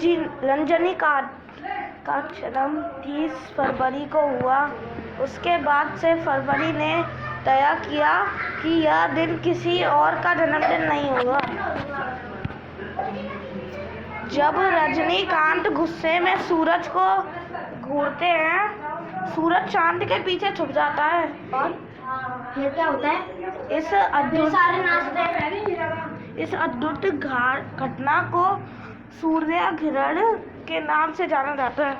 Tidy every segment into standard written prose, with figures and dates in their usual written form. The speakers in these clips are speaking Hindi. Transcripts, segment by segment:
रजनीकांत का जन्म 30 फरवरी को हुआ। उसके बाद से फरवरी ने तय किया कि यह दिन किसी और का जन्मदिन नहीं होगा। जब रजनीकांत गुस्से में सूरज को घूरते हैं, सूरज चांद के पीछे छुप जाता है। और फिर क्या होता है? इस अद्भुत घटना को सूर्य ग्रहण के नाम से जाना जाता है।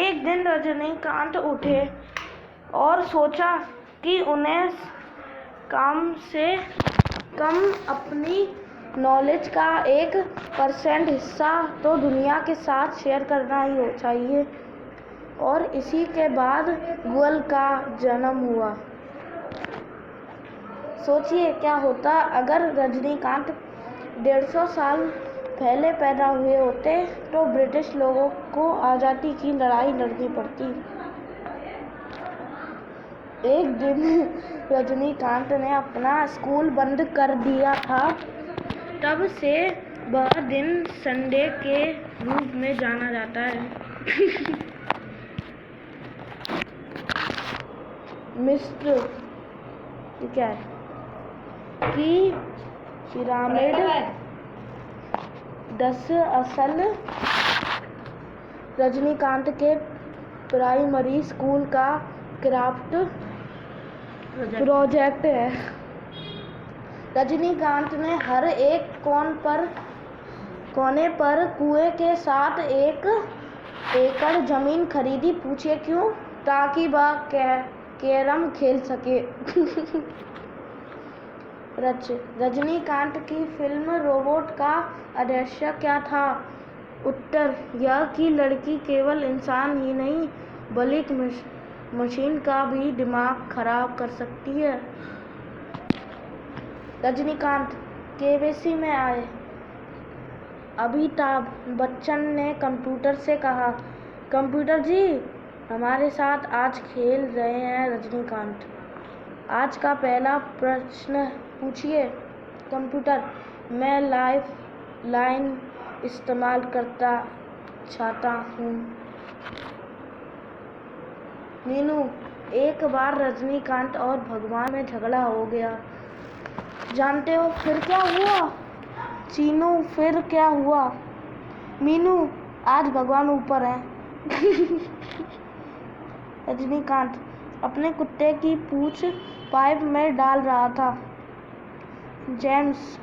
एक दिन रजनीकांत उठे और सोचा कि उन्हें कम से कम अपनी नॉलेज का 1% हिस्सा तो दुनिया के साथ शेयर करना ही चाहिए। और इसी के बाद गूगल का जन्म हुआ। सोचिए क्या होता अगर रजनीकांत 150 साल पहले पैदा हुए होते तो ब्रिटिश लोगों को आज़ादी की लड़ाई लड़नी पड़ती। एक दिन रजनीकांत ने अपना स्कूल बंद कर दिया था। तब से वह दिन संडे के रूप में जाना जाता है। मिस्र क्या है कि पिरामिड 10 असल रजनीकांत के प्राइमरी स्कूल का क्राफ्ट प्रोजेक्ट है। रजनीकांत ने हर एक कोने पर कुएं के साथ 1 एकड़ जमीन खरीदी। पूछिए क्यों? ताकि वह कैरम खेल सके। रजनीकांत की फिल्म रोबोट का उद्देश्य क्या था? उत्तर यह कि लड़की केवल इंसान ही नहीं बल्कि मशीन का भी दिमाग खराब कर सकती है। रजनीकांत केबीसी में आए। अमिताभ बच्चन ने कंप्यूटर से कहा, कंप्यूटर जी हमारे साथ आज खेल रहे हैं रजनीकांत। आज का पहला प्रश्न पूछिए। कंप्यूटर, मैं लाइफ लाइन इस्तेमाल करता चाहता हूँ। मीनू, एक बार रजनीकांत और भगवान में झगड़ा हो गया। जानते हो फिर क्या हुआ? चीनू, फिर क्या हुआ? मीनू, आज भगवान ऊपर है। रजनीकांत अपने कुत्ते की पूंछ पाइप में डाल रहा था। जेम्स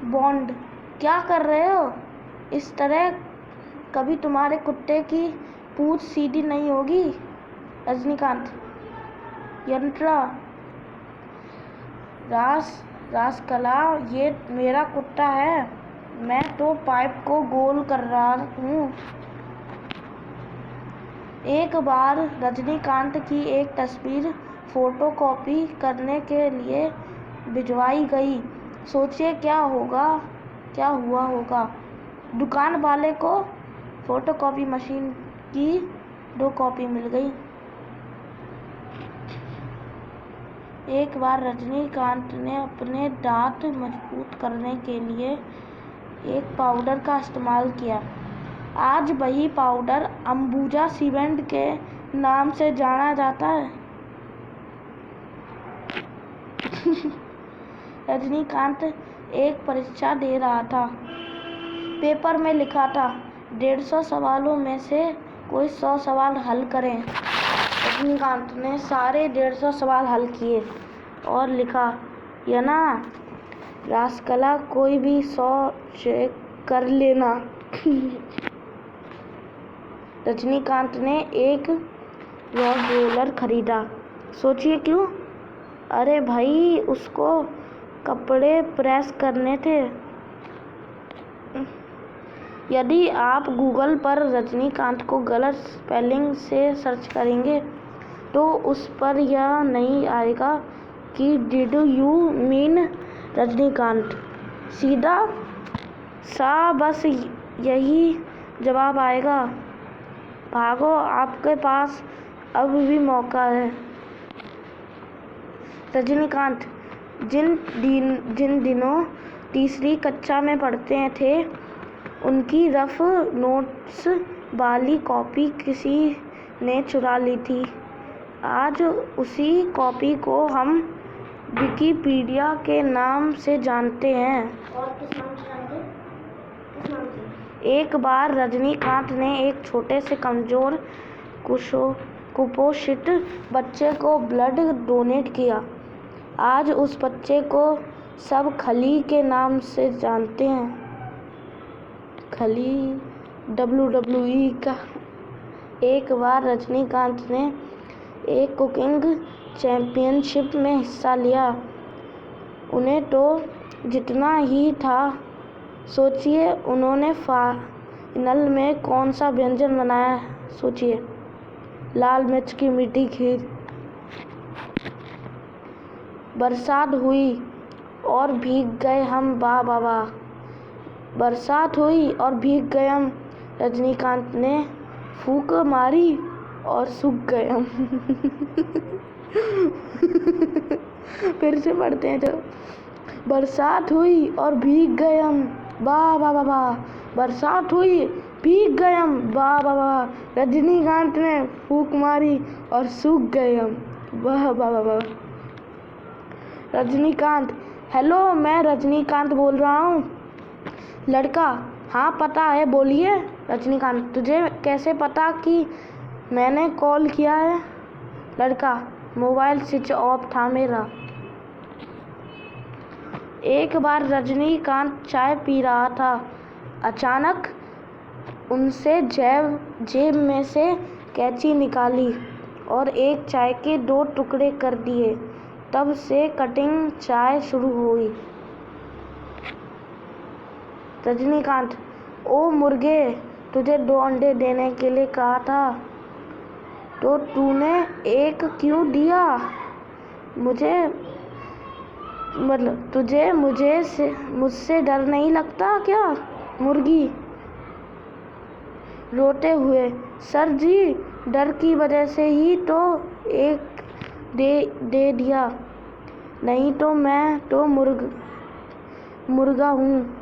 बॉन्ड, क्या कर रहे हो? इस तरह कभी तुम्हारे कुत्ते की पूंछ सीधी नहीं होगी। रजनीकांत, यंत्रा रासकला, ये मेरा कुत्ता है, मैं तो पाइप को गोल कर रहा हूँ। एक बार रजनीकांत की एक तस्वीर फोटोकॉपी करने के लिए भिजवाई गई। सोचिए क्या हुआ होगा? दुकान वाले को फोटोकॉपी मशीन की 2 कॉपी मिल गई। एक बार रजनीकांत ने अपने दांत मजबूत करने के लिए एक पाउडर का इस्तेमाल किया। आज वही पाउडर अंबुजा सीमेंट के नाम से जाना जाता है। रजनीकांत एक परीक्षा दे रहा था। पेपर में लिखा था 150 सवालों में से कोई 100 सवाल हल करें। रजनीकांत ने सारे 150 सवाल हल किए और लिखा, या ना रासकला, कोई भी 100 चेक कर लेना। रजनीकांत ने एक रॉड रोलर खरीदा। सोचिए क्यों? अरे भाई, उसको कपड़े प्रेस करने थे। यदि आप गूगल पर रजनीकांत को गलत स्पेलिंग से सर्च करेंगे तो उस पर यह नहीं आएगा कि डिड यू मीन रजनीकांत। सीधा सा बस यही जवाब आएगा। भागो, आपके पास अब भी मौका है। रजनीकांत जिन दिनों तीसरी कक्षा में पढ़ते थे, उनकी रफ नोट्स वाली कॉपी किसी ने चुरा ली थी। आज उसी कॉपी को हम विकिपीडिया के नाम से जानते हैं। और किस नाम से जानते हैं? किस नाम से? एक बार रजनीकांत ने एक छोटे से कमजोर कुपोषित बच्चे को ब्लड डोनेट किया। आज उस बच्चे को सब खली के नाम से जानते हैं। खली WWE का। एक बार रजनीकांत ने एक कुकिंग चैंपियनशिप में हिस्सा लिया। उन्हें तो जितना ही था। सोचिए उन्होंने फाइनल में कौन सा व्यंजन बनाया। सोचिए, लाल मिर्च की मीठी खीर। बरसात हुई और भीग गए हम। वाह वाह वाह। बरसात हुई और भीग गए हम। रजनीकांत ने फूंक मारी और सूख गए हम। फिर से पढ़ते हैं तो बरसात हुई और भीग गए हम। वाह वाह वाह वाह। बरसात हुई, भीग गए हम। वाह वाह वाह। रजनीकांत ने फूंक मारी और सूख गए हम। वाह वाह वाह वाह। रजनीकांत, हेलो, मैं रजनीकांत बोल रहा हूँ। लड़का, हाँ पता है, बोलिए। रजनीकांत, तुझे कैसे पता कि मैंने कॉल किया है? लड़का, मोबाइल स्विच ऑफ था मेरा। एक बार रजनीकांत चाय पी रहा था। अचानक उनसे जेब में से कैंची निकाली और एक चाय के 2 टुकड़े कर दिए। तब से कटिंग चाय शुरू हुई। रजनीकांत, ओ मुर्गे, तुझे 2 अंडे देने के लिए कहा था, तो तूने एक क्यों दिया? तुझे मुझसे डर नहीं लगता क्या? मुर्गी रोते हुए, सर जी, डर की वजह से ही तो एक दे दिया, नहीं तो मैं तो मुर्गा हूँ।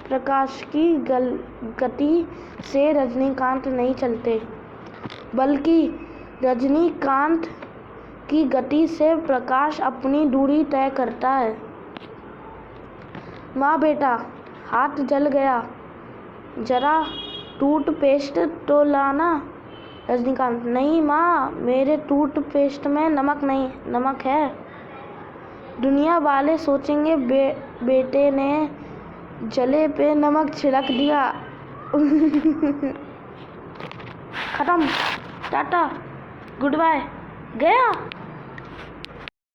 प्रकाश की गति से रजनीकांत नहीं चलते, बल्कि रजनीकांत की गति से प्रकाश अपनी दूरी तय करता है। माँ बेटा, हाथ जल गया, जरा टूथपेस्ट तो लाना। रजनीकांत, नहीं माँ, मेरे टूथपेस्ट में नमक है। दुनिया वाले सोचेंगे बेटे ने जले पे नमक छिड़क दिया। खत्म। Ta-ta, good bye. गया।